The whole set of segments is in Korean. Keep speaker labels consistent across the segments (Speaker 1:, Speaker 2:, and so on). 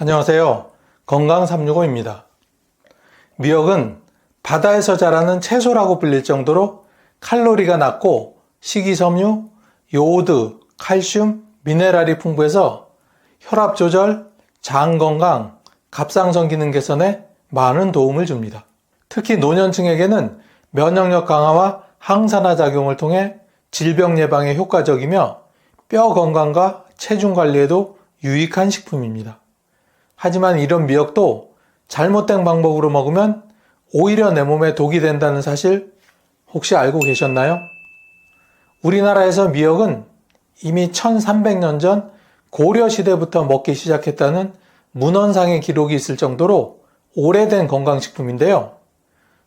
Speaker 1: 안녕하세요. 건강365입니다. 미역은 바다에서 자라는 채소라고 불릴 정도로 칼로리가 낮고 식이섬유, 요오드, 칼슘, 미네랄이 풍부해서 혈압 조절, 장 건강, 갑상선 기능 개선에 많은 도움을 줍니다. 특히 노년층에게는 면역력 강화와 항산화 작용을 통해 질병 예방에 효과적이며 뼈 건강과 체중 관리에도 유익한 식품입니다. 하지만 이런 미역도 잘못된 방법으로 먹으면 오히려 내 몸에 독이 된다는 사실 혹시 알고 계셨나요? 우리나라에서 미역은 이미 1300년 전 고려시대부터 먹기 시작했다는 문헌상의 기록이 있을 정도로 오래된 건강식품인데요.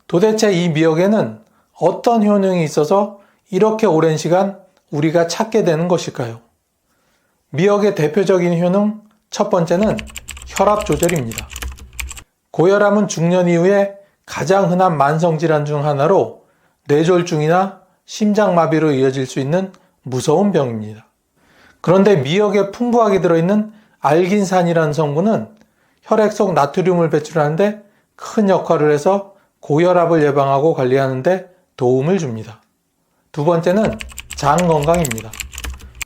Speaker 1: 도대체 이 미역에는 어떤 효능이 있어서 이렇게 오랜 시간 우리가 찾게 되는 것일까요? 미역의 대표적인 효능 첫 번째는 혈압 조절입니다. 고혈압은 중년 이후에 가장 흔한 만성질환 중 하나로 뇌졸중이나 심장마비로 이어질 수 있는 무서운 병입니다. 그런데 미역에 풍부하게 들어있는 알긴산이라는 성분은 혈액 속 나트륨을 배출하는데 큰 역할을 해서 고혈압을 예방하고 관리하는 데 도움을 줍니다. 두 번째는 장 건강입니다.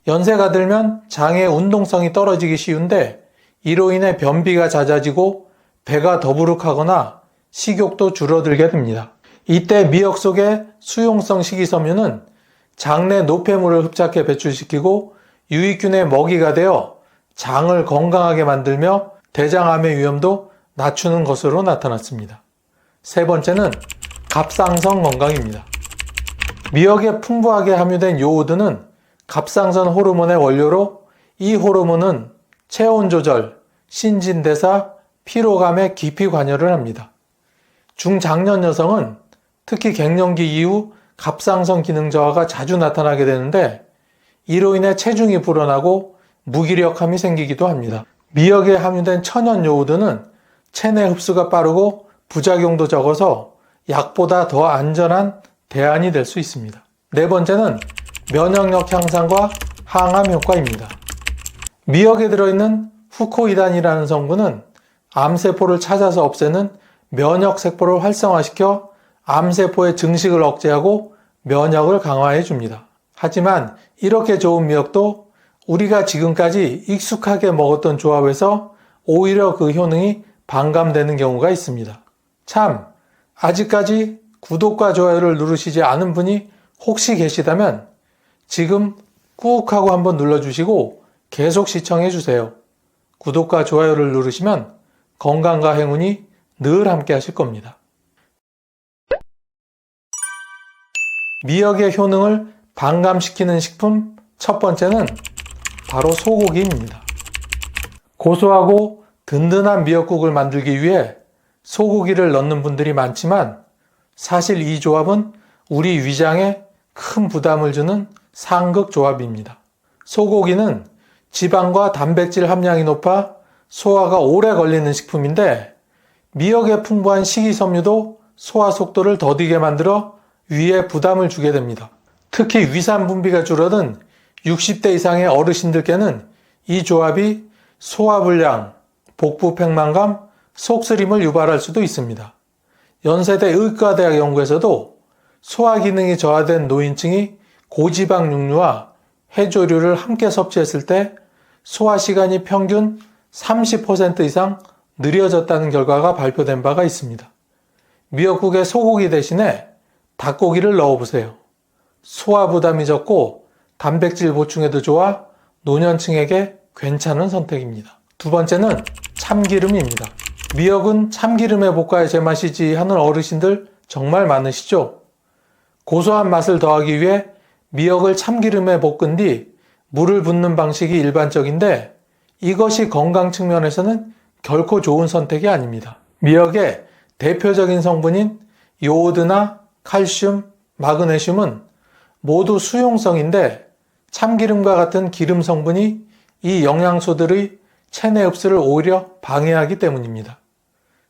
Speaker 1: 연세가 들면 장의 운동성이 떨어지기 쉬운데 이로 인해 변비가 잦아지고 배가 더부룩하거나 식욕도 줄어들게 됩니다. 이때 미역 속의 수용성 식이섬유는 장내 노폐물을 흡착해 배출시키고 유익균의 먹이가 되어 장을 건강하게 만들며 대장암의 위험도 낮추는 것으로 나타났습니다. 세 번째는 갑상선 건강입니다. 미역에 풍부하게 함유된 요오드는 갑상선 호르몬의 원료로 이 호르몬은 체온 조절, 신진대사, 피로감에 깊이 관여를 합니다. 중장년 여성은 특히 갱년기 이후 갑상선 기능 저하가 자주 나타나게 되는데 이로 인해 체중이 불어나고 무기력함이 생기기도 합니다. 미역에 함유된 천연 요오드는 체내 흡수가 빠르고 부작용도 적어서 약보다 더 안전한 대안이 될 수 있습니다. 네 번째는 면역력 향상과 항암 효과입니다. 미역에 들어있는 후코이단이라는 성분은 암세포를 찾아서 없애는 면역세포를 활성화시켜 암세포의 증식을 억제하고 면역을 강화해 줍니다. 하지만 이렇게 좋은 미역도 우리가 지금까지 익숙하게 먹었던 조합에서 오히려 그 효능이 반감되는 경우가 있습니다. 참, 아직까지 구독과 좋아요를 누르시지 않은 분이 혹시 계시다면 지금 꾹 하고 한번 눌러주시고 계속 시청해주세요. 구독과 좋아요를 누르시면 건강과 행운이 늘 함께 하실 겁니다. 미역의 효능을 반감시키는 식품 첫 번째는 바로 소고기입니다. 고소하고 든든한 미역국을 만들기 위해 소고기를 넣는 분들이 많지만 사실 이 조합은 우리 위장에 큰 부담을 주는 상극 조합입니다. 소고기는 지방과 단백질 함량이 높아 소화가 오래 걸리는 식품인데 미역에 풍부한 식이섬유도 소화 속도를 더디게 만들어 위에 부담을 주게 됩니다. 특히 위산 분비가 줄어든 60대 이상의 어르신들께는 이 조합이 소화불량, 복부 팽만감, 속쓰림을 유발할 수도 있습니다. 연세대 의과대학 연구에서도 소화 기능이 저하된 노인층이 고지방 육류와 해조류를 함께 섭취했을 때 소화 시간이 평균 30% 이상 느려졌다는 결과가 발표된 바가 있습니다. 미역국에 소고기 대신에 닭고기를 넣어보세요. 소화 부담이 적고 단백질 보충에도 좋아 노년층에게 괜찮은 선택입니다. 두 번째는 참기름입니다. 미역은 참기름에 볶아야 제맛이지 하는 어르신들 정말 많으시죠? 고소한 맛을 더하기 위해 미역을 참기름에 볶은 뒤 물을 붓는 방식이 일반적인데 이것이 건강 측면에서는 결코 좋은 선택이 아닙니다. 미역의 대표적인 성분인 요오드나 칼슘, 마그네슘은 모두 수용성인데 참기름과 같은 기름 성분이 이 영양소들의 체내 흡수를 오히려 방해하기 때문입니다.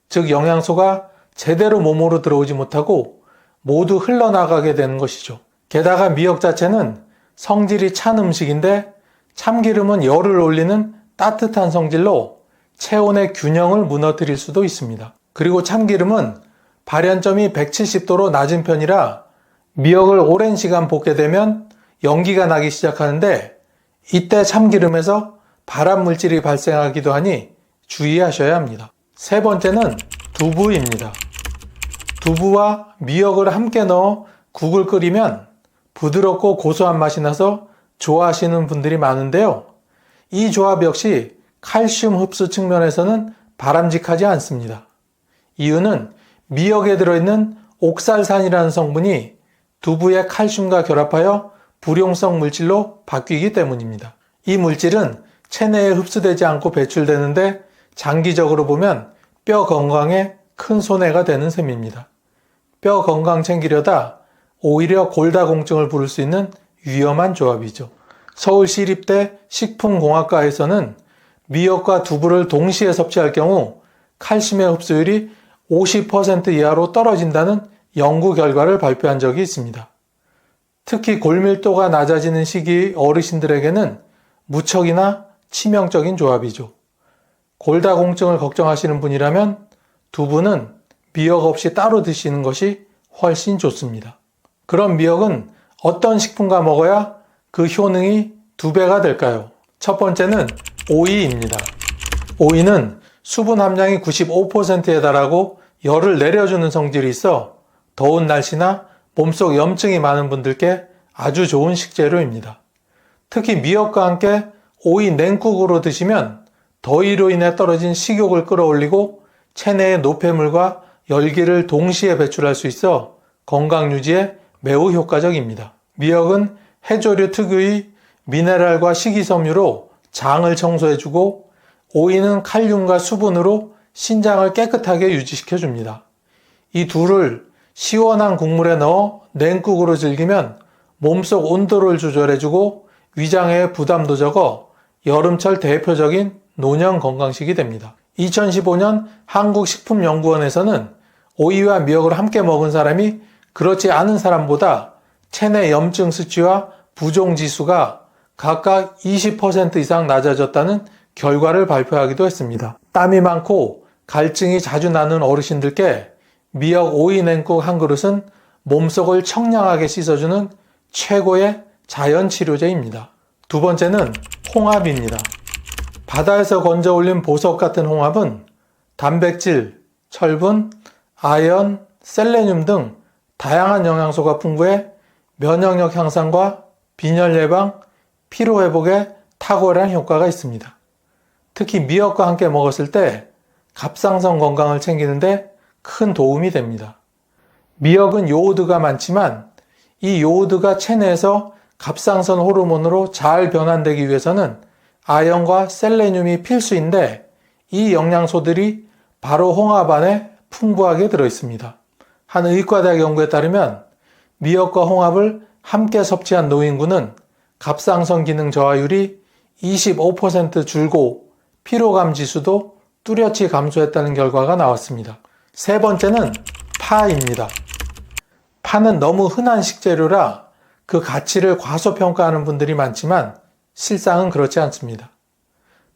Speaker 1: 즉 영양소가 제대로 몸으로 들어오지 못하고 모두 흘러나가게 되는 것이죠. 게다가 미역 자체는 성질이 찬 음식인데 참기름은 열을 올리는 따뜻한 성질로 체온의 균형을 무너뜨릴 수도 있습니다. 그리고 참기름은 발연점이 170도로 낮은 편이라 미역을 오랜 시간 볶게 되면 연기가 나기 시작하는데 이때 참기름에서 발암 물질이 발생하기도 하니 주의하셔야 합니다. 세 번째는 두부입니다. 두부와 미역을 함께 넣어 국을 끓이면 부드럽고 고소한 맛이 나서 좋아하시는 분들이 많은데요. 이 조합 역시 칼슘 흡수 측면에서는 바람직하지 않습니다. 이유는 미역에 들어있는 옥살산이라는 성분이 두부의 칼슘과 결합하여 불용성 물질로 바뀌기 때문입니다. 이 물질은 체내에 흡수되지 않고 배출되는데 장기적으로 보면 뼈 건강에 큰 손해가 되는 셈입니다. 뼈 건강 챙기려다 오히려 골다공증을 부를 수 있는 위험한 조합이죠. 서울시립대 식품공학과에서는 미역과 두부를 동시에 섭취할 경우 칼슘의 흡수율이 50% 이하로 떨어진다는 연구 결과를 발표한 적이 있습니다. 특히 골밀도가 낮아지는 시기 어르신들에게는 무척이나 치명적인 조합이죠. 골다공증을 걱정하시는 분이라면 두부는 미역 없이 따로 드시는 것이 훨씬 좋습니다. 그럼 미역은 어떤 식품과 먹어야 그 효능이 2배가 될까요? 첫 번째는 오이입니다. 오이는 수분 함량이 95%에 달하고 열을 내려주는 성질이 있어 더운 날씨나 몸속 염증이 많은 분들께 아주 좋은 식재료입니다. 특히 미역과 함께 오이 냉국으로 드시면 더위로 인해 떨어진 식욕을 끌어올리고 체내의 노폐물과 열기를 동시에 배출할 수 있어 건강 유지에 매우 효과적입니다. 미역은 해조류 특유의 미네랄과 식이섬유로 장을 청소해주고 오이는 칼륨과 수분으로 신장을 깨끗하게 유지시켜줍니다. 이 둘을 시원한 국물에 넣어 냉국으로 즐기면 몸속 온도를 조절해주고 위장의 부담도 적어 여름철 대표적인 노년 건강식이 됩니다. 2015년 한국식품연구원에서는 오이와 미역을 함께 먹은 사람이 그렇지 않은 사람보다 체내 염증 수치와 부종 지수가 각각 20% 이상 낮아졌다는 결과를 발표하기도 했습니다. 땀이 많고 갈증이 자주 나는 어르신들께 미역 오이 냉국 한 그릇은 몸속을 청량하게 씻어주는 최고의 자연 치료제입니다. 두 번째는 홍합입니다. 바다에서 건져 올린 보석 같은 홍합은 단백질, 철분, 아연, 셀레늄 등 다양한 영양소가 풍부해 면역력 향상과 빈혈 예방, 피로 회복에 탁월한 효과가 있습니다. 특히 미역과 함께 먹었을 때 갑상선 건강을 챙기는데 큰 도움이 됩니다. 미역은 요오드가 많지만 이 요오드가 체내에서 갑상선 호르몬으로 잘 변환되기 위해서는 아연과 셀레늄이 필수인데 이 영양소들이 바로 홍합 안에 풍부하게 들어있습니다. 한 의과대학 연구에 따르면 미역과 홍합을 함께 섭취한 노인군은 갑상선 기능 저하율이 25% 줄고 피로감 지수도 뚜렷이 감소했다는 결과가 나왔습니다. 세 번째는 파입니다. 파는 너무 흔한 식재료라 그 가치를 과소평가하는 분들이 많지만 실상은 그렇지 않습니다.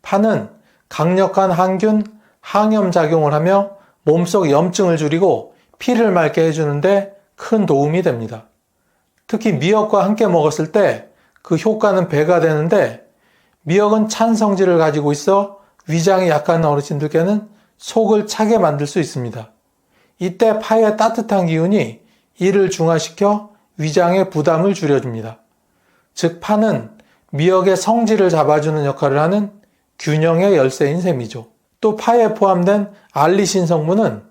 Speaker 1: 파는 강력한 항균, 항염 작용을 하며 몸속 염증을 줄이고 피를 맑게 해주는데 큰 도움이 됩니다. 특히 미역과 함께 먹었을 때 그 효과는 배가 되는데 미역은 찬 성질을 가지고 있어 위장이 약한 어르신들께는 속을 차게 만들 수 있습니다. 이때 파의 따뜻한 기운이 이를 중화시켜 위장의 부담을 줄여줍니다. 즉 파는 미역의 성질을 잡아주는 역할을 하는 균형의 열쇠인 셈이죠. 또 파에 포함된 알리신 성분은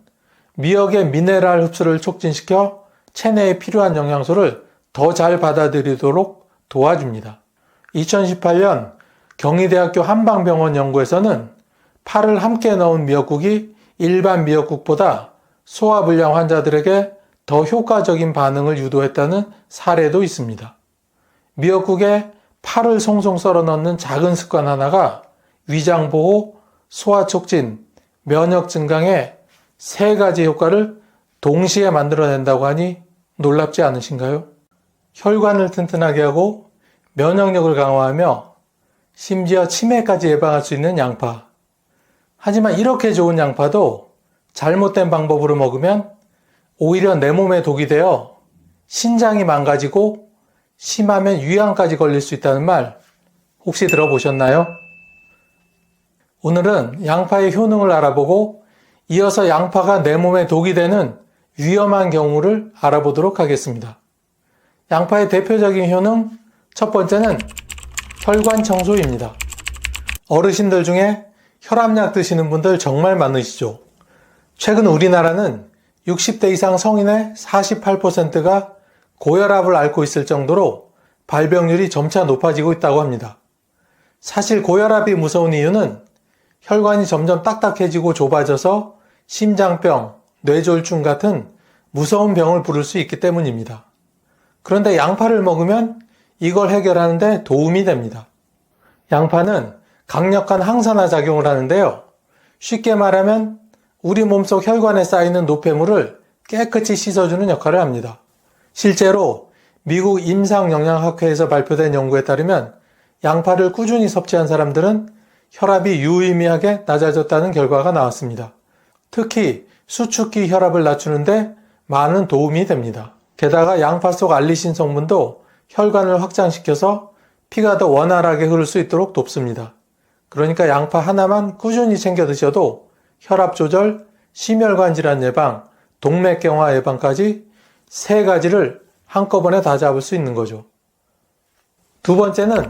Speaker 1: 미역의 미네랄 흡수를 촉진시켜 체내에 필요한 영양소를 더 잘 받아들이도록 도와줍니다. 2018년 경희대학교 한방병원 연구에서는 파를 함께 넣은 미역국이 일반 미역국보다 소화불량 환자들에게 더 효과적인 반응을 유도했다는 사례도 있습니다. 미역국에 파를 송송 썰어 넣는 작은 습관 하나가 위장 보호, 소화 촉진, 면역 증강의 3가지 효과를 동시에 만들어낸다고 하니 놀랍지 않으신가요? 혈관을 튼튼하게 하고 면역력을 강화하며 심지어 치매까지 예방할 수 있는 양파. 하지만 이렇게 좋은 양파도 잘못된 방법으로 먹으면 오히려 내 몸에 독이 되어 신장이 망가지고 심하면 위암까지 걸릴 수 있다는 말 혹시 들어보셨나요? 오늘은 양파의 효능을 알아보고 이어서 양파가 내 몸에 독이 되는 위험한 경우를 알아보도록 하겠습니다. 양파의 대표적인 효능 첫 번째는 혈관 청소입니다. 어르신들 중에 혈압약 드시는 분들 정말 많으시죠? 최근 우리나라는 60대 이상 성인의 48%가 고혈압을 앓고 있을 정도로 발병률이 점차 높아지고 있다고 합니다. 사실 고혈압이 무서운 이유는 혈관이 점점 딱딱해지고 좁아져서 심장병, 뇌졸중 같은 무서운 병을 부를 수 있기 때문입니다. 그런데 양파를 먹으면 이걸 해결하는 데 도움이 됩니다. 양파는 강력한 항산화 작용을 하는데요. 쉽게 말하면 우리 몸속 혈관에 쌓이는 노폐물을 깨끗이 씻어주는 역할을 합니다. 실제로 미국 임상영양학회에서 발표된 연구에 따르면 양파를 꾸준히 섭취한 사람들은 혈압이 유의미하게 낮아졌다는 결과가 나왔습니다. 특히 수축기 혈압을 낮추는데 많은 도움이 됩니다. 게다가 양파 속 알리신 성분도 혈관을 확장시켜서 피가 더 원활하게 흐를 수 있도록 돕습니다. 그러니까 양파 하나만 꾸준히 챙겨 드셔도 혈압 조절, 심혈관 질환 예방, 동맥경화 예방까지 세 가지를 한꺼번에 다 잡을 수 있는 거죠. 두 번째는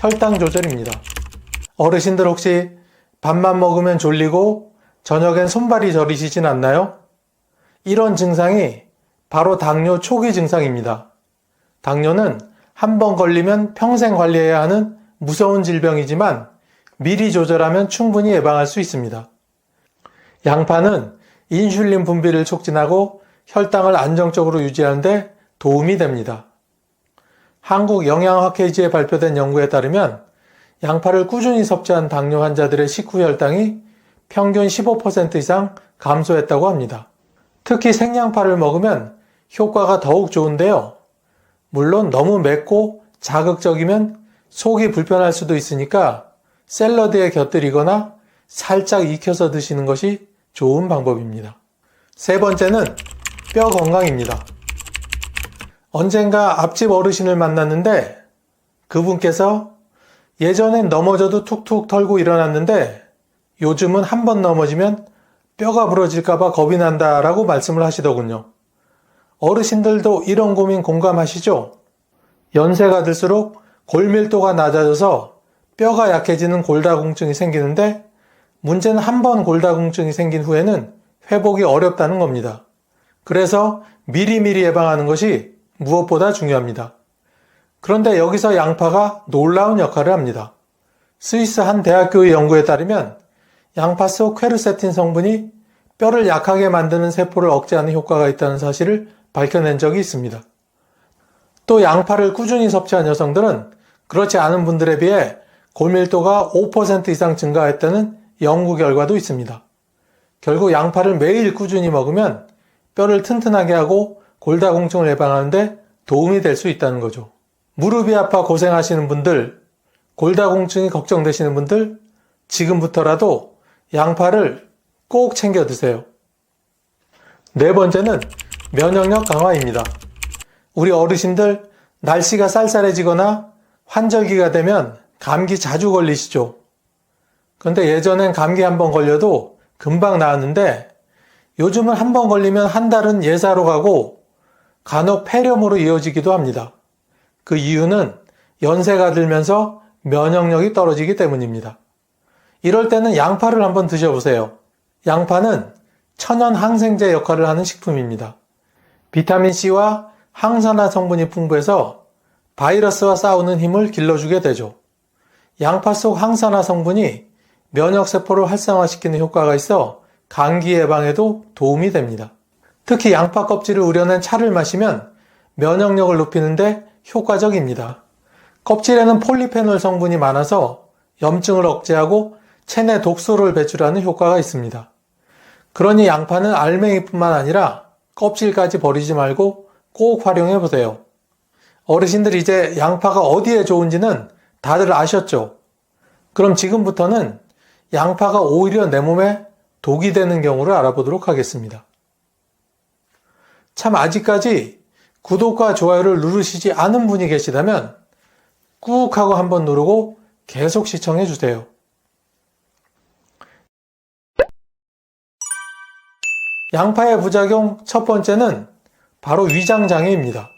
Speaker 1: 혈당 조절입니다. 어르신들 혹시 밥만 먹으면 졸리고 저녁엔 손발이 저리시진 않나요? 이런 증상이 바로 당뇨 초기 증상입니다. 당뇨는 한 번 걸리면 평생 관리해야 하는 무서운 질병이지만 미리 조절하면 충분히 예방할 수 있습니다. 양파는 인슐린 분비를 촉진하고 혈당을 안정적으로 유지하는 데 도움이 됩니다. 한국영양학회지에 발표된 연구에 따르면 양파를 꾸준히 섭취한 당뇨 환자들의 식후 혈당이 평균 15% 이상 감소했다고 합니다. 특히 생양파를 먹으면 효과가 더욱 좋은데요. 물론 너무 맵고 자극적이면 속이 불편할 수도 있으니까 샐러드에 곁들이거나 살짝 익혀서 드시는 것이 좋은 방법입니다. 세 번째는 뼈 건강입니다. 언젠가 앞집 어르신을 만났는데 그분께서 예전엔 넘어져도 툭툭 털고 일어났는데 요즘은 한 번 넘어지면 뼈가 부러질까봐 겁이 난다라고 말씀을 하시더군요. 어르신들도 이런 고민 공감하시죠? 연세가 들수록 골밀도가 낮아져서 뼈가 약해지는 골다공증이 생기는데 문제는 한 번 골다공증이 생긴 후에는 회복이 어렵다는 겁니다. 그래서 미리미리 예방하는 것이 무엇보다 중요합니다. 그런데 여기서 양파가 놀라운 역할을 합니다. 스위스 한 대학교의 연구에 따르면 양파 속 퀘르세틴 성분이 뼈를 약하게 만드는 세포를 억제하는 효과가 있다는 사실을 밝혀낸 적이 있습니다. 또 양파를 꾸준히 섭취한 여성들은 그렇지 않은 분들에 비해 골밀도가 5% 이상 증가했다는 연구 결과도 있습니다. 결국 양파를 매일 꾸준히 먹으면 뼈를 튼튼하게 하고 골다공증을 예방하는 데 도움이 될 수 있다는 거죠. 무릎이 아파 고생하시는 분들, 골다공증이 걱정되시는 분들, 지금부터라도 양파를 꼭 챙겨 드세요. 네 번째는 면역력 강화입니다. 우리 어르신들 날씨가 쌀쌀해지거나 환절기가 되면 감기 자주 걸리시죠? 그런데 예전엔 감기 한 번 걸려도 금방 나았는데 요즘은 한 번 걸리면 한 달은 예사로 가고 간혹 폐렴으로 이어지기도 합니다. 그 이유는 연세가 들면서 면역력이 떨어지기 때문입니다. 이럴 때는 양파를 한번 드셔보세요. 양파는 천연 항생제 역할을 하는 식품입니다. 비타민C와 항산화 성분이 풍부해서 바이러스와 싸우는 힘을 길러주게 되죠. 양파 속 항산화 성분이 면역세포를 활성화시키는 효과가 있어 감기 예방에도 도움이 됩니다. 특히 양파 껍질을 우려낸 차를 마시면 면역력을 높이는데 효과적입니다. 껍질에는 폴리페놀 성분이 많아서 염증을 억제하고 체내 독소를 배출하는 효과가 있습니다. 그러니 양파는 알맹이뿐만 아니라 껍질까지 버리지 말고 꼭 활용해 보세요. 어르신들 이제 양파가 어디에 좋은지는 다들 아셨죠? 그럼 지금부터는 양파가 오히려 내 몸에 독이 되는 경우를 알아보도록 하겠습니다. 참 아직까지 구독과 좋아요를 누르시지 않은 분이 계시다면 꾹 하고 한번 누르고 계속 시청해 주세요. 양파의 부작용 첫 번째는 바로 위장장애입니다.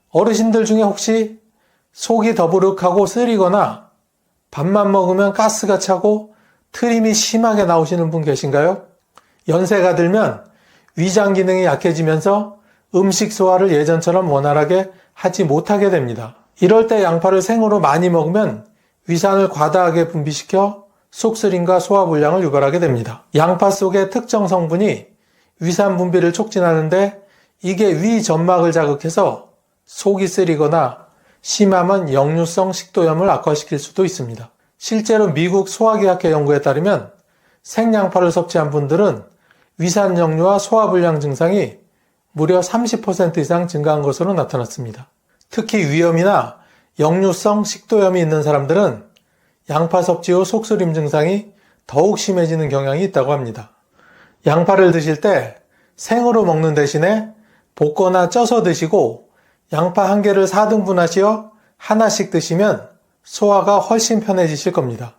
Speaker 1: 어르신들 중에 혹시 속이 더부룩하고 쓰리거나 밥만 먹으면 가스가 차고 트림이 심하게 나오시는 분 계신가요? 연세가 들면 위장 기능이 약해지면서 음식 소화를 예전처럼 원활하게 하지 못하게 됩니다. 이럴 때 양파를 생으로 많이 먹으면 위산을 과다하게 분비시켜 속쓰림과 소화불량을 유발하게 됩니다. 양파 속의 특정 성분이 위산 분비를 촉진하는데 이게 위 점막을 자극해서 속이 쓰리거나 심하면 역류성 식도염을 악화시킬 수도 있습니다. 실제로 미국 소화기학회 연구에 따르면 생양파를 섭취한 분들은 위산 역류와 소화불량 증상이 무려 30% 이상 증가한 것으로 나타났습니다. 특히 위염이나 역류성 식도염이 있는 사람들은 양파 섭취 후 속쓰림 증상이 더욱 심해지는 경향이 있다고 합니다. 양파를 드실 때 생으로 먹는 대신에 볶거나 쪄서 드시고 양파 한 개를 4등분 하시어 하나씩 드시면 소화가 훨씬 편해지실 겁니다.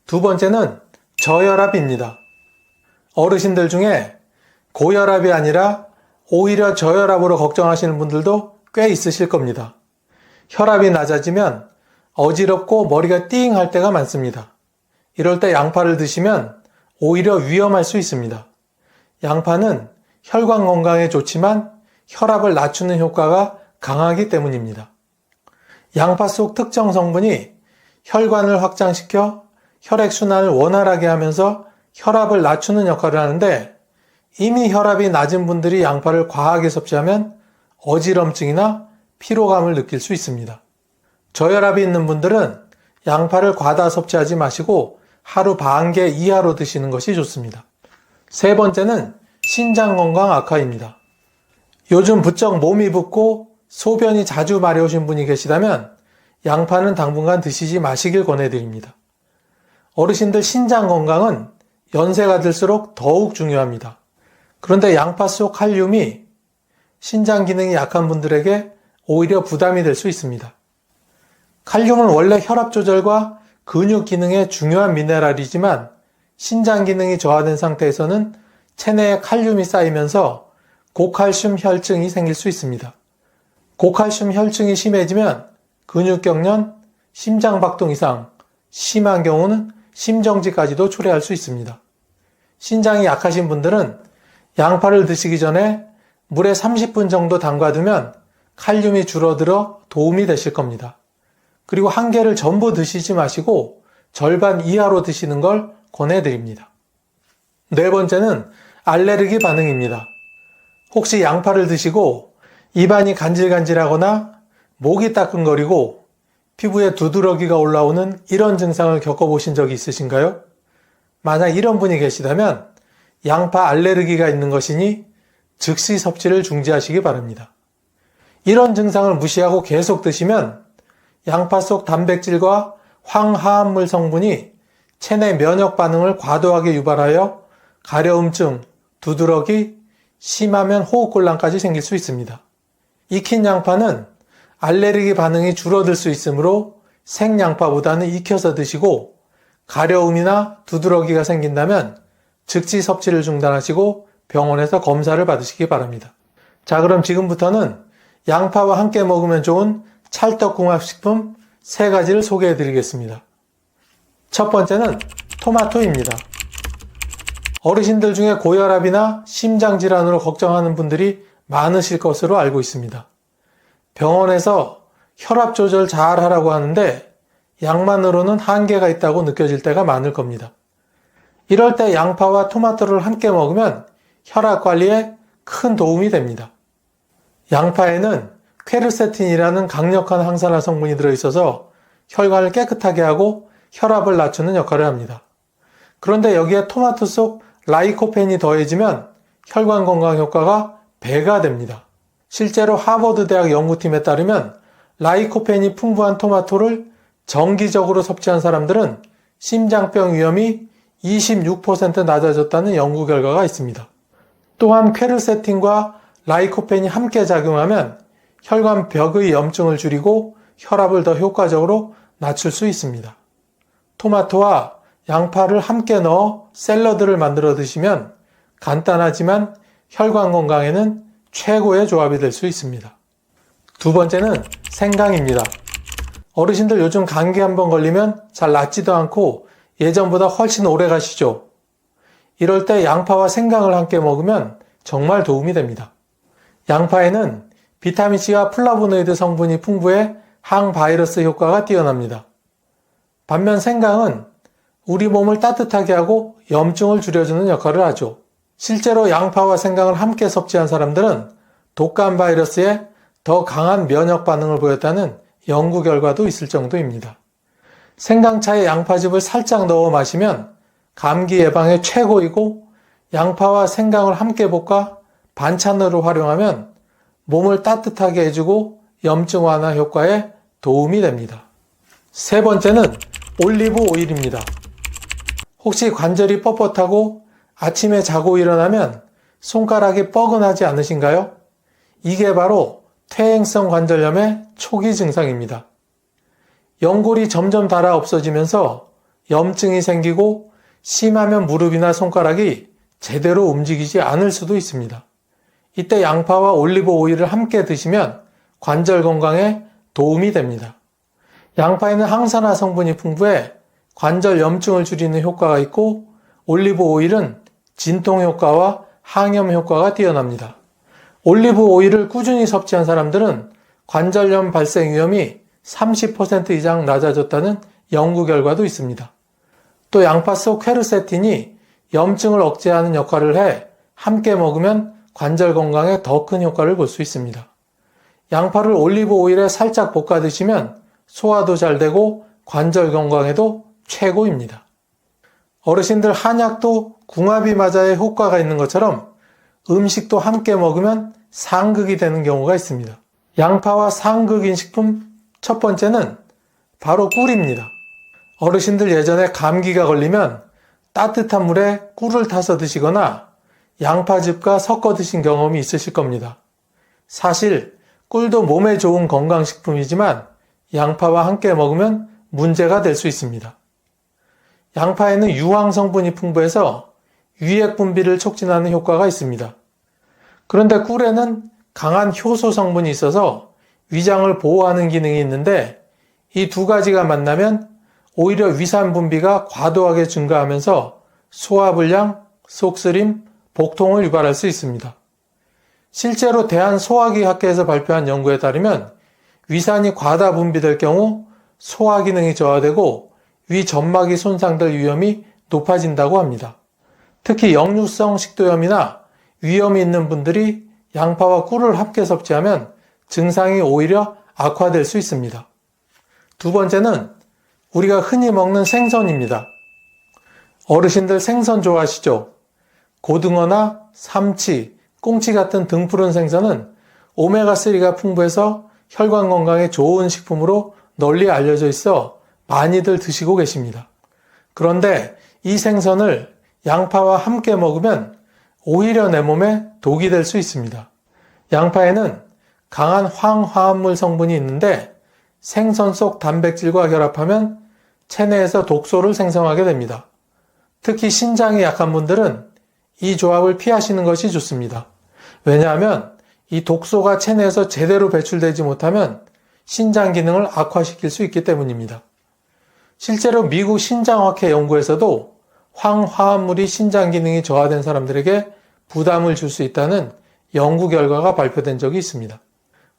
Speaker 1: 두 번째는 저혈압입니다. 어르신들 중에 고혈압이 아니라 오히려 저혈압으로 걱정하시는 분들도 꽤 있으실 겁니다. 혈압이 낮아지면 어지럽고 머리가 띵 할 때가 많습니다. 이럴 때 양파를 드시면 오히려 위험할 수 있습니다. 양파는 혈관 건강에 좋지만 혈압을 낮추는 효과가 강하기 때문입니다. 양파 속 특정 성분이 혈관을 확장시켜 혈액순환을 원활하게 하면서 혈압을 낮추는 역할을 하는데 이미 혈압이 낮은 분들이 양파를 과하게 섭취하면 어지럼증이나 피로감을 느낄 수 있습니다. 저혈압이 있는 분들은 양파를 과다 섭취하지 마시고 하루 반 개 이하로 드시는 것이 좋습니다. 세 번째는 신장 건강 악화입니다. 요즘 부쩍 몸이 붓고 소변이 자주 마려우신 분이 계시다면 양파는 당분간 드시지 마시길 권해드립니다. 어르신들 신장 건강은 연세가 들수록 더욱 중요합니다. 그런데 양파 속 칼륨이 신장 기능이 약한 분들에게 오히려 부담이 될 수 있습니다. 칼륨은 원래 혈압 조절과 근육 기능에 중요한 미네랄이지만 신장 기능이 저하된 상태에서는 체내에 칼륨이 쌓이면서 고칼슘 혈증이 생길 수 있습니다. 고칼슘 혈증이 심해지면 근육경련, 심장박동 이상, 심한 경우는 심정지까지도 초래할 수 있습니다. 신장이 약하신 분들은 양파를 드시기 전에 물에 30분 정도 담가두면 칼륨이 줄어들어 도움이 되실 겁니다. 그리고 한 개를 전부 드시지 마시고 절반 이하로 드시는 걸 권해드립니다. 네 번째는 알레르기 반응입니다. 혹시 양파를 드시고 입안이 간질간질하거나 목이 따끔거리고 피부에 두드러기가 올라오는 이런 증상을 겪어보신 적이 있으신가요? 만약 이런 분이 계시다면 양파 알레르기가 있는 것이니 즉시 섭취를 중지하시기 바랍니다. 이런 증상을 무시하고 계속 드시면 양파 속 단백질과 황화합물 성분이 체내 면역 반응을 과도하게 유발하여 가려움증, 두드러기, 심하면 호흡곤란까지 생길 수 있습니다. 익힌 양파는 알레르기 반응이 줄어들 수 있으므로 생양파보다는 익혀서 드시고 가려움이나 두드러기가 생긴다면 즉시 섭취를 중단하시고 병원에서 검사를 받으시기 바랍니다. 자, 그럼 지금부터는 양파와 함께 먹으면 좋은 찰떡궁합식품 3가지를 소개해 드리겠습니다. 첫 번째는 토마토입니다. 어르신들 중에 고혈압이나 심장질환으로 걱정하는 분들이 많으실 것으로 알고 있습니다. 병원에서 혈압 조절 잘 하라고 하는데 양만으로는 한계가 있다고 느껴질 때가 많을 겁니다. 이럴 때 양파와 토마토를 함께 먹으면 혈압 관리에 큰 도움이 됩니다. 양파에는 퀘르세틴이라는 강력한 항산화 성분이 들어있어서 혈관을 깨끗하게 하고 혈압을 낮추는 역할을 합니다. 그런데 여기에 토마토 속 라이코펜이 더해지면 혈관 건강 효과가 배가 됩니다. 실제로 하버드 대학 연구팀에 따르면 라이코펜이 풍부한 토마토를 정기적으로 섭취한 사람들은 심장병 위험이 26% 낮아졌다는 연구 결과가 있습니다. 또한 퀘르세틴과 라이코펜이 함께 작용하면 혈관벽의 염증을 줄이고 혈압을 더 효과적으로 낮출 수 있습니다. 토마토와 양파를 함께 넣어 샐러드를 만들어 드시면 간단하지만 혈관 건강에는 최고의 조합이 될 수 있습니다. 두 번째는 생강입니다. 어르신들 요즘 감기 한번 걸리면 잘 낫지도 않고 예전보다 훨씬 오래 가시죠. 이럴 때 양파와 생강을 함께 먹으면 정말 도움이 됩니다. 양파에는 비타민C와 플라보노이드 성분이 풍부해 항바이러스 효과가 뛰어납니다. 반면 생강은 우리 몸을 따뜻하게 하고 염증을 줄여주는 역할을 하죠. 실제로 양파와 생강을 함께 섭취한 사람들은 독감 바이러스에 더 강한 면역 반응을 보였다는 연구 결과도 있을 정도입니다. 생강차에 양파즙을 살짝 넣어 마시면 감기 예방에 최고이고, 양파와 생강을 함께 볶아 반찬으로 활용하면 몸을 따뜻하게 해주고 염증 완화 효과에 도움이 됩니다. 세 번째는 올리브 오일입니다. 혹시 관절이 뻣뻣하고 아침에 자고 일어나면 손가락이 뻐근하지 않으신가요? 이게 바로 퇴행성 관절염의 초기 증상입니다. 연골이 점점 닳아 없어지면서 염증이 생기고 심하면 무릎이나 손가락이 제대로 움직이지 않을 수도 있습니다. 이때 양파와 올리브 오일을 함께 드시면 관절 건강에 도움이 됩니다. 양파에는 항산화 성분이 풍부해 관절 염증을 줄이는 효과가 있고, 올리브 오일은 진통 효과와 항염 효과가 뛰어납니다. 올리브 오일을 꾸준히 섭취한 사람들은 관절염 발생 위험이 30% 이상 낮아졌다는 연구 결과도 있습니다. 또 양파 속 퀘르세틴이 염증을 억제하는 역할을 해 함께 먹으면 관절 건강에 더 큰 효과를 볼 수 있습니다. 양파를 올리브 오일에 살짝 볶아 드시면 소화도 잘 되고 관절 건강에도 최고입니다. 어르신들 한약도 궁합이 맞아야 효과가 있는 것처럼 음식도 함께 먹으면 상극이 되는 경우가 있습니다. 양파와 상극인 식품 첫 번째는 바로 꿀입니다. 어르신들 예전에 감기가 걸리면 따뜻한 물에 꿀을 타서 드시거나 양파즙과 섞어 드신 경험이 있으실 겁니다. 사실 꿀도 몸에 좋은 건강식품이지만 양파와 함께 먹으면 문제가 될 수 있습니다. 양파에는 유황 성분이 풍부해서 위액 분비를 촉진하는 효과가 있습니다. 그런데 꿀에는 강한 효소 성분이 있어서 위장을 보호하는 기능이 있는데, 이 두 가지가 만나면 오히려 위산 분비가 과도하게 증가하면서 소화불량, 속쓰림, 복통을 유발할 수 있습니다. 실제로 대한소화기학회에서 발표한 연구에 따르면 위산이 과다 분비될 경우 소화 기능이 저하되고 위 점막이 손상될 위험이 높아진다고 합니다. 특히 역류성 식도염이나 위염이 있는 분들이 양파와 꿀을 함께 섭취하면 증상이 오히려 악화될 수 있습니다. 두 번째는 우리가 흔히 먹는 생선입니다. 어르신들 생선 좋아하시죠? 고등어나 삼치, 꽁치 같은 등푸른 생선은 오메가3가 풍부해서 혈관 건강에 좋은 식품으로 널리 알려져 있어 많이들 드시고 계십니다. 그런데 이 생선을 양파와 함께 먹으면 오히려 내 몸에 독이 될 수 있습니다. 양파에는 강한 황화합물 성분이 있는데 생선 속 단백질과 결합하면 체내에서 독소를 생성하게 됩니다. 특히 신장이 약한 분들은 이 조합을 피하시는 것이 좋습니다. 왜냐하면 이 독소가 체내에서 제대로 배출되지 못하면 신장 기능을 악화시킬 수 있기 때문입니다. 실제로 미국 신장학회 연구에서도 황화합물이 신장 기능이 저하된 사람들에게 부담을 줄 수 있다는 연구 결과가 발표된 적이 있습니다.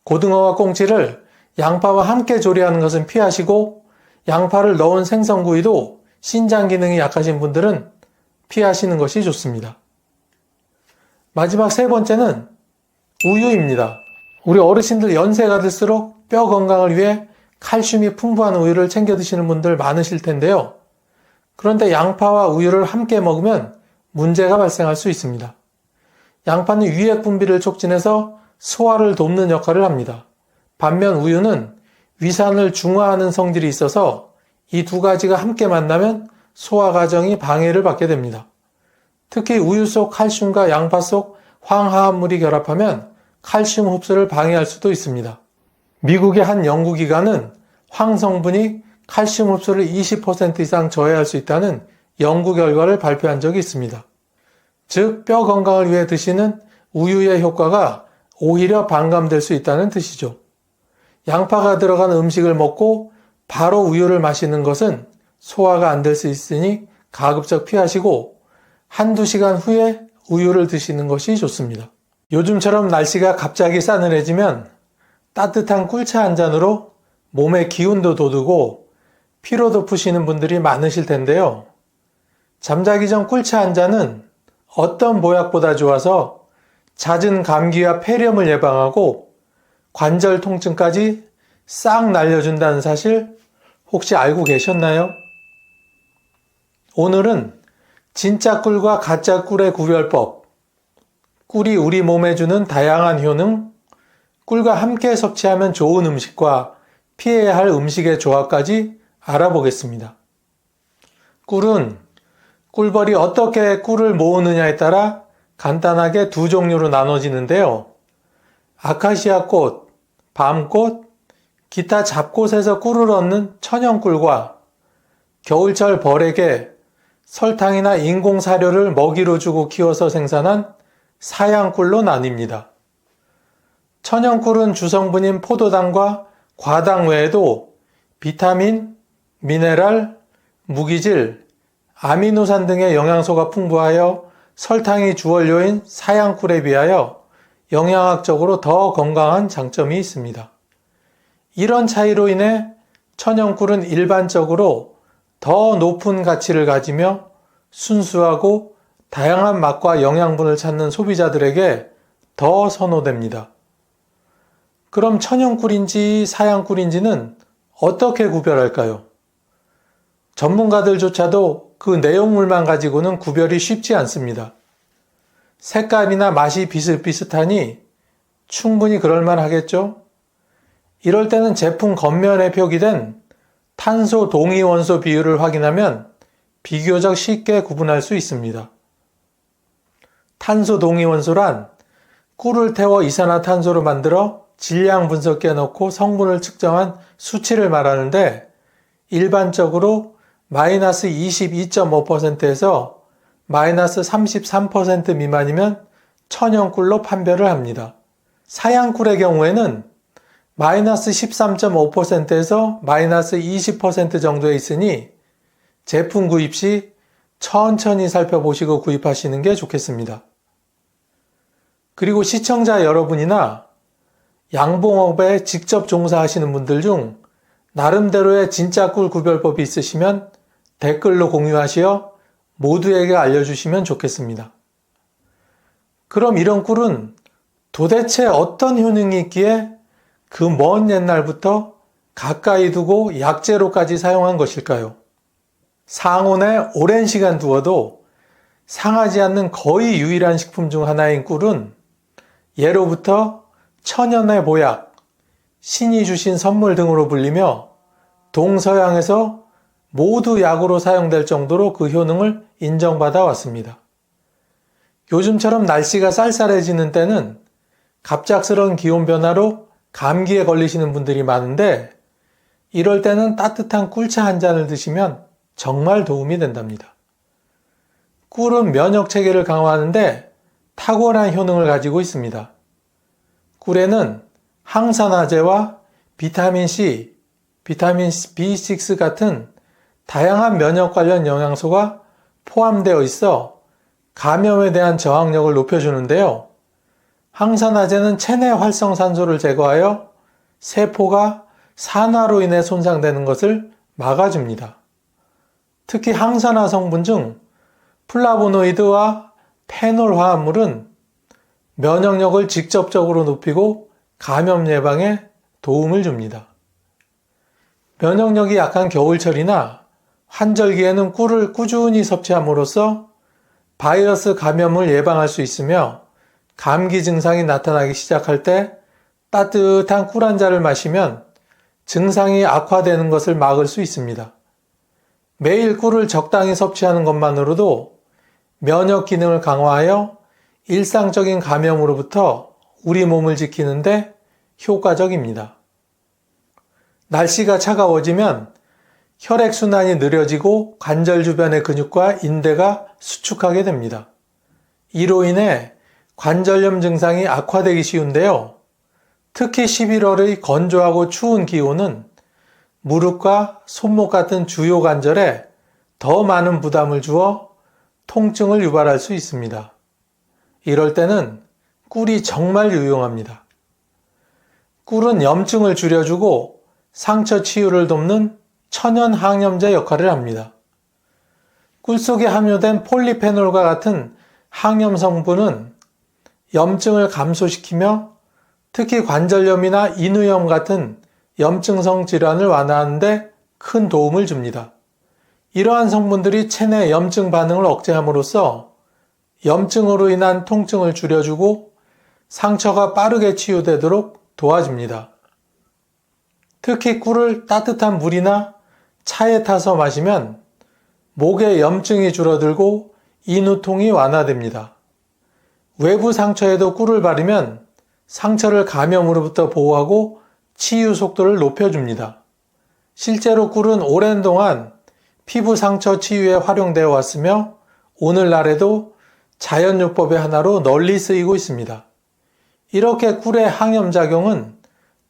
Speaker 1: 고등어와 꽁치를 양파와 함께 조리하는 것은 피하시고, 양파를 넣은 생선구이도 신장 기능이 약하신 분들은 피하시는 것이 좋습니다. 마지막 세 번째는 우유입니다. 우리 어르신들 연세가 들수록 뼈 건강을 위해 칼슘이 풍부한 우유를 챙겨 드시는 분들 많으실 텐데요. 그런데 양파와 우유를 함께 먹으면 문제가 발생할 수 있습니다. 양파는 위액 분비를 촉진해서 소화를 돕는 역할을 합니다. 반면 우유는 위산을 중화하는 성질이 있어서 이 두 가지가 함께 만나면 소화 과정이 방해를 받게 됩니다. 특히 우유 속 칼슘과 양파 속 황화합물이 결합하면 칼슘 흡수를 방해할 수도 있습니다. 미국의 한 연구기관은 황 성분이 칼슘 흡수를 20% 이상 저해할 수 있다는 연구 결과를 발표한 적이 있습니다. 즉, 뼈 건강을 위해 드시는 우유의 효과가 오히려 반감될 수 있다는 뜻이죠. 양파가 들어간 음식을 먹고 바로 우유를 마시는 것은 소화가 안 될 수 있으니 가급적 피하시고 한두 시간 후에 우유를 드시는 것이 좋습니다. 요즘처럼 날씨가 갑자기 싸늘해지면 따뜻한 꿀차 한 잔으로 몸의 기운도 돋우고 피로도 푸시는 분들이 많으실 텐데요. 잠자기 전 꿀차 한 잔은 어떤 보약보다 좋아서 잦은 감기와 폐렴을 예방하고 관절 통증까지 싹 날려준다는 사실 혹시 알고 계셨나요? 오늘은 진짜 꿀과 가짜 꿀의 구별법, 꿀이 우리 몸에 주는 다양한 효능, 꿀과 함께 섭취하면 좋은 음식과 피해야 할 음식의 조합까지 알아보겠습니다. 꿀은 꿀벌이 어떻게 꿀을 모으느냐에 따라 간단하게 두 종류로 나눠지는데요. 아카시아 꽃, 밤꽃, 기타 잡꽃에서 꿀을 얻는 천연꿀과 겨울철 벌에게 설탕이나 인공사료를 먹이로 주고 키워서 생산한 사양꿀로 나뉩니다. 천연꿀은 주성분인 포도당과 과당 외에도 비타민, 미네랄, 무기질, 아미노산 등의 영양소가 풍부하여 설탕이 주원료인 사양꿀에 비하여 영양학적으로 더 건강한 장점이 있습니다. 이런 차이로 인해 천연꿀은 일반적으로 더 높은 가치를 가지며 순수하고 다양한 맛과 영양분을 찾는 소비자들에게 더 선호됩니다. 그럼 천연꿀인지 사양꿀인지는 어떻게 구별할까요? 전문가들조차도 그 내용물만 가지고는 구별이 쉽지 않습니다. 색깔이나 맛이 비슷비슷하니 충분히 그럴만 하겠죠? 이럴 때는 제품 겉면에 표기된 탄소 동위원소 비율을 확인하면 비교적 쉽게 구분할 수 있습니다. 탄소 동위원소란 꿀을 태워 이산화탄소로 만들어 질량 분석기에 넣고 성분을 측정한 수치를 말하는데 일반적으로 마이너스 22.5%에서 마이너스 33% 미만이면 천연꿀로 판별을 합니다. 사양꿀의 경우에는 마이너스 13.5%에서 마이너스 20% 정도에 있으니 제품 구입 시 천천히 살펴보시고 구입하시는 게 좋겠습니다. 그리고 시청자 여러분이나 양봉업에 직접 종사하시는 분들 중 나름대로의 진짜 꿀 구별법이 있으시면 댓글로 공유하시어 모두에게 알려주시면 좋겠습니다. 그럼 이런 꿀은 도대체 어떤 효능이 있기에 그 먼 옛날부터 가까이 두고 약재로까지 사용한 것일까요? 상온에 오랜 시간 두어도 상하지 않는 거의 유일한 식품 중 하나인 꿀은 예로부터 천연의 보약, 신이 주신 선물 등으로 불리며 동서양에서 모두 약으로 사용될 정도로 그 효능을 인정받아 왔습니다. 요즘처럼 날씨가 쌀쌀해지는 때는 갑작스러운 기온 변화로 감기에 걸리시는 분들이 많은데 이럴 때는 따뜻한 꿀차 한 잔을 드시면 정말 도움이 된답니다. 꿀은 면역 체계를 강화하는데 탁월한 효능을 가지고 있습니다. 꿀에는 항산화제와 비타민 C, 비타민 B6 같은 다양한 면역 관련 영양소가 포함되어 있어 감염에 대한 저항력을 높여주는데요. 항산화제는 체내 활성산소를 제거하여 세포가 산화로 인해 손상되는 것을 막아줍니다. 특히 항산화 성분 중 플라보노이드와 페놀 화합물은 면역력을 직접적으로 높이고 감염 예방에 도움을 줍니다. 면역력이 약한 겨울철이나 환절기에는 꿀을 꾸준히 섭취함으로써 바이러스 감염을 예방할 수 있으며 감기 증상이 나타나기 시작할 때 따뜻한 꿀 한 잔을 마시면 증상이 악화되는 것을 막을 수 있습니다. 매일 꿀을 적당히 섭취하는 것만으로도 면역 기능을 강화하여 일상적인 감염으로부터 우리 몸을 지키는데 효과적입니다. 날씨가 차가워지면 혈액순환이 느려지고 관절 주변의 근육과 인대가 수축하게 됩니다. 이로 인해 관절염 증상이 악화되기 쉬운데요. 특히 11월의 건조하고 추운 기온은 무릎과 손목 같은 주요 관절에 더 많은 부담을 주어 통증을 유발할 수 있습니다. 이럴 때는 꿀이 정말 유용합니다. 꿀은 염증을 줄여주고 상처 치유를 돕는 천연 항염제 역할을 합니다. 꿀 속에 함유된 폴리페놀과 같은 항염 성분은 염증을 감소시키며 특히 관절염이나 인후염 같은 염증성 질환을 완화하는 데 큰 도움을 줍니다. 이러한 성분들이 체내 염증 반응을 억제함으로써 염증으로 인한 통증을 줄여주고 상처가 빠르게 치유되도록 도와줍니다. 특히 꿀을 따뜻한 물이나 차에 타서 마시면 목의 염증이 줄어들고 인후통이 완화됩니다. 외부 상처에도 꿀을 바르면 상처를 감염으로부터 보호하고 치유 속도를 높여줍니다. 실제로 꿀은 오랜 동안 피부 상처 치유에 활용되어 왔으며 오늘날에도 자연요법의 하나로 널리 쓰이고 있습니다. 이렇게 꿀의 항염작용은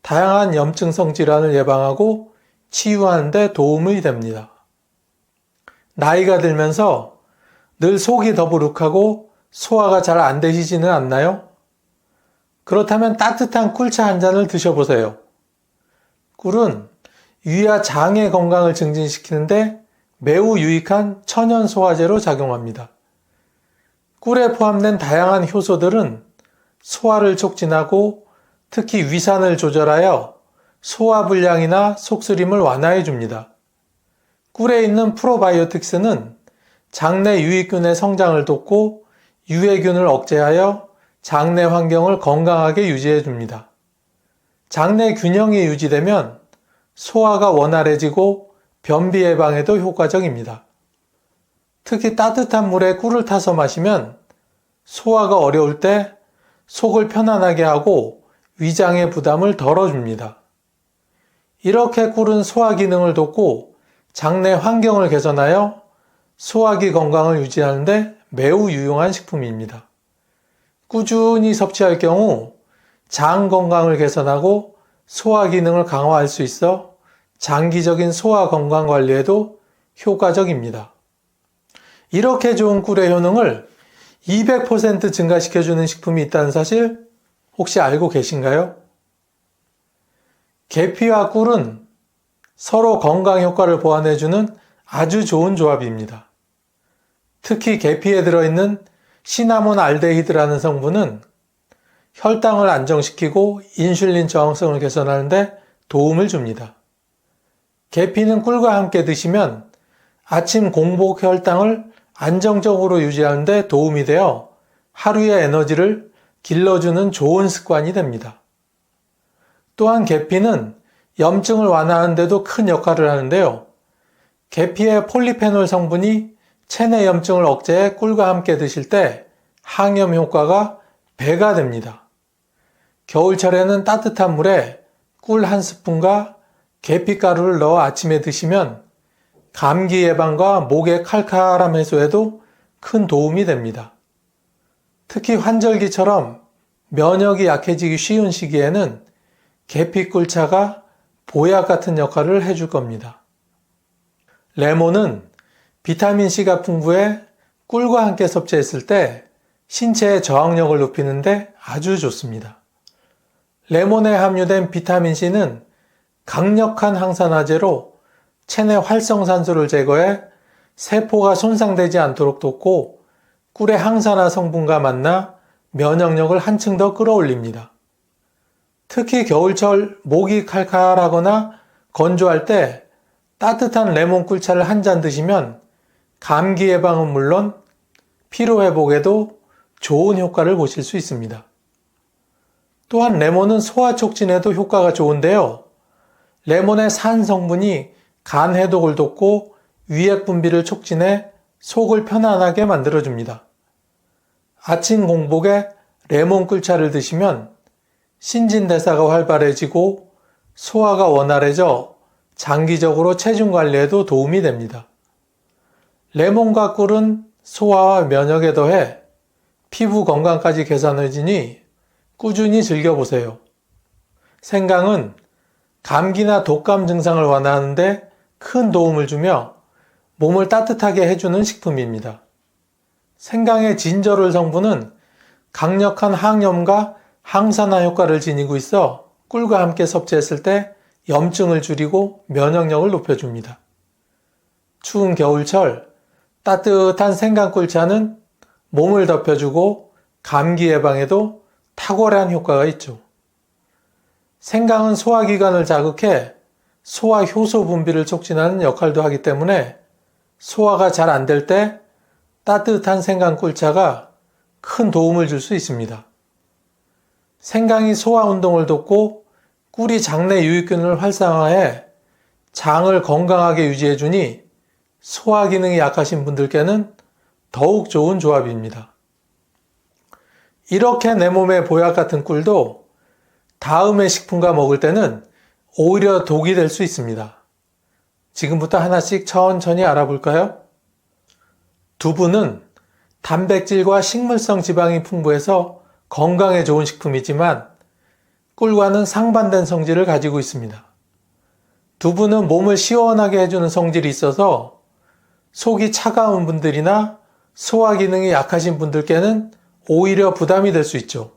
Speaker 1: 다양한 염증성 질환을 예방하고 치유하는 데 도움이 됩니다. 나이가 들면서 늘 속이 더부룩하고 소화가 잘 안 되시지는 않나요? 그렇다면 따뜻한 꿀차 한 잔을 드셔보세요. 꿀은 위와 장의 건강을 증진시키는데 매우 유익한 천연 소화제로 작용합니다. 꿀에 포함된 다양한 효소들은 소화를 촉진하고 특히 위산을 조절하여 소화불량이나 속쓰림을 완화해 줍니다. 꿀에 있는 프로바이오틱스는 장내 유익균의 성장을 돕고 유해균을 억제하여 장내 환경을 건강하게 유지해 줍니다. 장내 균형이 유지되면 소화가 원활해지고 변비 예방에도 효과적입니다. 특히 따뜻한 물에 꿀을 타서 마시면 소화가 어려울 때 속을 편안하게 하고 위장의 부담을 덜어줍니다. 이렇게 꿀은 소화 기능을 돕고 장내 환경을 개선하여 소화기 건강을 유지하는 데 매우 유용한 식품입니다. 꾸준히 섭취할 경우 장 건강을 개선하고 소화 기능을 강화할 수 있어 장기적인 소화 건강 관리에도 효과적입니다. 이렇게 좋은 꿀의 효능을 200% 증가시켜주는 식품이 있다는 사실 혹시 알고 계신가요? 계피와 꿀은 서로 건강 효과를 보완해주는 아주 좋은 조합입니다. 특히 계피에 들어있는 시나몬 알데히드라는 성분은 혈당을 안정시키고 인슐린 저항성을 개선하는 데 도움을 줍니다. 계피는 꿀과 함께 드시면 아침 공복 혈당을 안정적으로 유지하는 데 도움이 되어 하루의 에너지를 길러주는 좋은 습관이 됩니다. 또한 계피는 염증을 완화하는 데도 큰 역할을 하는데요. 계피의 폴리페놀 성분이 체내 염증을 억제해 꿀과 함께 드실 때 항염 효과가 배가 됩니다. 겨울철에는 따뜻한 물에 꿀 한 스푼과 계피가루를 넣어 아침에 드시면 감기 예방과 목의 칼칼함 해소에도 큰 도움이 됩니다. 특히 환절기처럼 면역이 약해지기 쉬운 시기에는 계피 꿀차가 보약 같은 역할을 해줄 겁니다. 레몬은 비타민C가 풍부해 꿀과 함께 섭취했을 때 신체의 저항력을 높이는데 아주 좋습니다. 레몬에 함유된 비타민C는 강력한 항산화제로 체내 활성산소를 제거해 세포가 손상되지 않도록 돕고 꿀의 항산화 성분과 만나 면역력을 한층 더 끌어올립니다. 특히 겨울철 목이 칼칼하거나 건조할 때 따뜻한 레몬 꿀차를 한 잔 드시면 감기 예방은 물론 피로 회복에도 좋은 효과를 보실 수 있습니다. 또한 레몬은 소화 촉진에도 효과가 좋은데요. 레몬의 산 성분이 간 해독을 돕고 위액 분비를 촉진해 속을 편안하게 만들어줍니다. 아침 공복에 레몬 꿀차를 드시면 신진대사가 활발해지고 소화가 원활해져 장기적으로 체중 관리에도 도움이 됩니다. 레몬과 꿀은 소화와 면역에 더해 피부 건강까지 개선해지니 꾸준히 즐겨보세요. 생강은 감기나 독감 증상을 완화하는데 큰 도움을 주며 몸을 따뜻하게 해주는 식품입니다. 생강의 진저롤 성분은 강력한 항염과 항산화 효과를 지니고 있어 꿀과 함께 섭취했을 때 염증을 줄이고 면역력을 높여줍니다. 추운 겨울철 따뜻한 생강꿀차는 몸을 덮여주고 감기 예방에도 탁월한 효과가 있죠. 생강은 소화기관을 자극해 소화 효소 분비를 촉진하는 역할도 하기 때문에 소화가 잘 안 될 때 따뜻한 생강꿀차가 큰 도움을 줄 수 있습니다. 생강이 소화 운동을 돕고 꿀이 장내 유익균을 활성화해 장을 건강하게 유지해주니 소화 기능이 약하신 분들께는 더욱 좋은 조합입니다. 이렇게 내 몸에 보약 같은 꿀도 다음의 식품과 먹을 때는 오히려 독이 될 수 있습니다. 지금부터 하나씩 천천히 알아볼까요? 두부는 단백질과 식물성 지방이 풍부해서 건강에 좋은 식품이지만 꿀과는 상반된 성질을 가지고 있습니다. 두부는 몸을 시원하게 해주는 성질이 있어서 속이 차가운 분들이나 소화 기능이 약하신 분들께는 오히려 부담이 될 수 있죠.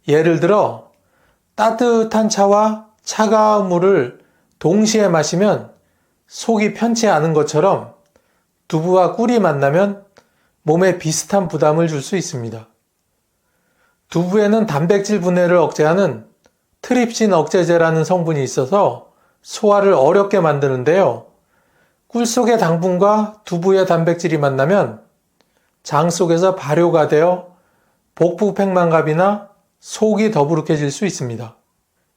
Speaker 1: 예를 들어 따뜻한 차와 차가운 물을 동시에 마시면 속이 편치 않은 것처럼 두부와 꿀이 만나면 몸에 비슷한 부담을 줄 수 있습니다. 두부에는 단백질 분해를 억제하는 트립신 억제제라는 성분이 있어서 소화를 어렵게 만드는데요. 꿀 속의 당분과 두부의 단백질이 만나면 장 속에서 발효가 되어 복부 팽만갑이나 속이 더부룩해질 수 있습니다.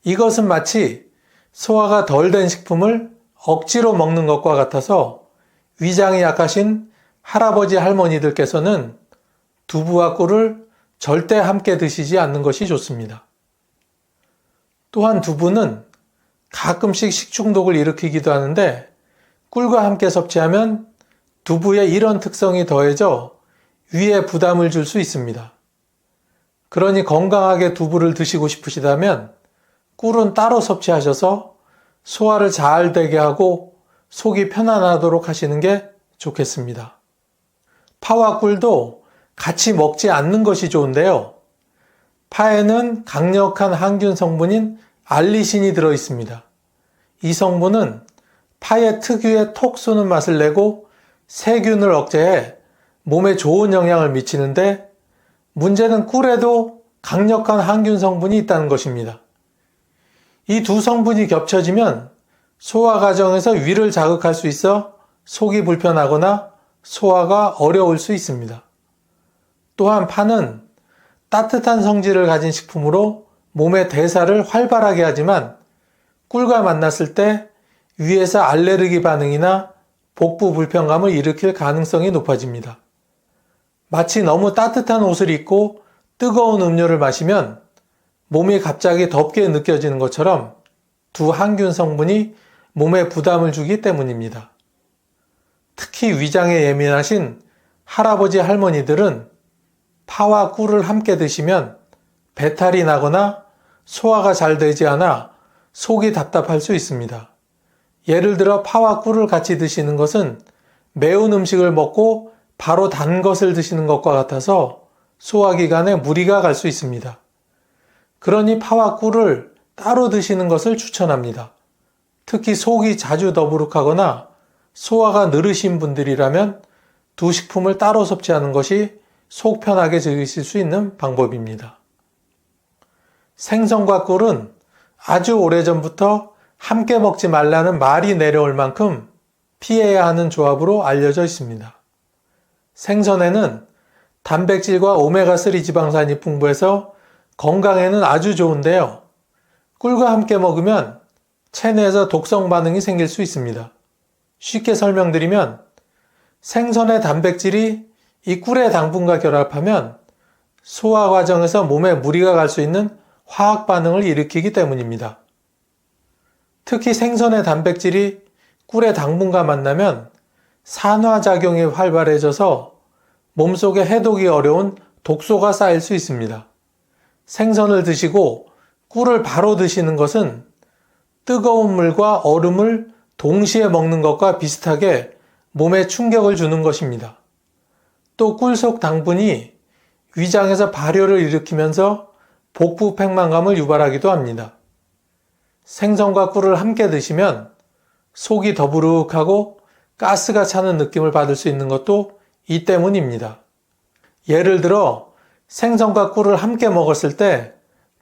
Speaker 1: 이것은 마치 소화가 덜 된 식품을 억지로 먹는 것과 같아서 위장이 약하신 할아버지 할머니들께서는 두부와 꿀을 절대 함께 드시지 않는 것이 좋습니다. 또한 두부는 가끔씩 식중독을 일으키기도 하는데 꿀과 함께 섭취하면 두부에 이런 특성이 더해져 위에 부담을 줄 수 있습니다. 그러니 건강하게 두부를 드시고 싶으시다면 꿀은 따로 섭취하셔서 소화를 잘 되게 하고 속이 편안하도록 하시는 게 좋겠습니다. 파와 꿀도 같이 먹지 않는 것이 좋은데요. 파에는 강력한 항균 성분인 알리신이 들어 있습니다. 이 성분은 파의 특유의 톡 쏘는 맛을 내고 세균을 억제해 몸에 좋은 영향을 미치는데 문제는 꿀에도 강력한 항균 성분이 있다는 것입니다. 이 두 성분이 겹쳐지면 소화 과정에서 위를 자극할 수 있어 속이 불편하거나 소화가 어려울 수 있습니다. 또한 파는 따뜻한 성질을 가진 식품으로 몸의 대사를 활발하게 하지만 꿀과 만났을 때 위에서 알레르기 반응이나 복부 불편감을 일으킬 가능성이 높아집니다. 마치 너무 따뜻한 옷을 입고 뜨거운 음료를 마시면 몸이 갑자기 덥게 느껴지는 것처럼 두 항균 성분이 몸에 부담을 주기 때문입니다. 특히 위장에 예민하신 할아버지 할머니들은 파와 꿀을 함께 드시면 배탈이 나거나 소화가 잘 되지 않아 속이 답답할 수 있습니다. 예를 들어 파와 꿀을 같이 드시는 것은 매운 음식을 먹고 바로 단 것을 드시는 것과 같아서 소화기관에 무리가 갈 수 있습니다. 그러니 파와 꿀을 따로 드시는 것을 추천합니다. 특히 속이 자주 더부룩하거나 소화가 느리신 분들이라면 두 식품을 따로 섭취하는 것이 속 편하게 즐기실 수 있는 방법입니다. 생선과 꿀은 아주 오래전부터 함께 먹지 말라는 말이 내려올 만큼 피해야 하는 조합으로 알려져 있습니다. 생선에는 단백질과 오메가3 지방산이 풍부해서 건강에는 아주 좋은데요. 꿀과 함께 먹으면 체내에서 독성 반응이 생길 수 있습니다. 쉽게 설명드리면 생선의 단백질이 이 꿀의 당분과 결합하면 소화 과정에서 몸에 무리가 갈 수 있는 화학 반응을 일으키기 때문입니다. 특히 생선의 단백질이 꿀의 당분과 만나면 산화작용이 활발해져서 몸속에 해독이 어려운 독소가 쌓일 수 있습니다. 생선을 드시고 꿀을 바로 드시는 것은 뜨거운 물과 얼음을 동시에 먹는 것과 비슷하게 몸에 충격을 주는 것입니다. 또 꿀 속 당분이 위장에서 발효를 일으키면서 복부 팽만감을 유발하기도 합니다. 생선과 꿀을 함께 드시면 속이 더부룩하고 가스가 차는 느낌을 받을 수 있는 것도 이 때문입니다. 예를 들어 생선과 꿀을 함께 먹었을 때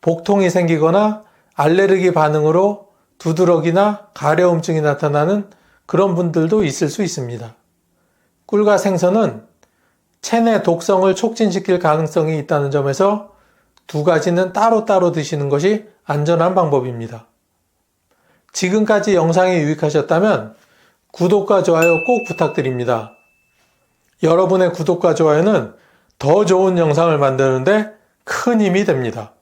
Speaker 1: 복통이 생기거나 알레르기 반응으로 두드러기나 가려움증이 나타나는 그런 분들도 있을 수 있습니다. 꿀과 생선은 체내 독성을 촉진시킬 가능성이 있다는 점에서 두 가지는 따로따로 드시는 것이 안전한 방법입니다. 지금까지 영상이 유익하셨다면 구독과 좋아요 꼭 부탁드립니다. 여러분의 구독과 좋아요는 더 좋은 영상을 만드는데 큰 힘이 됩니다.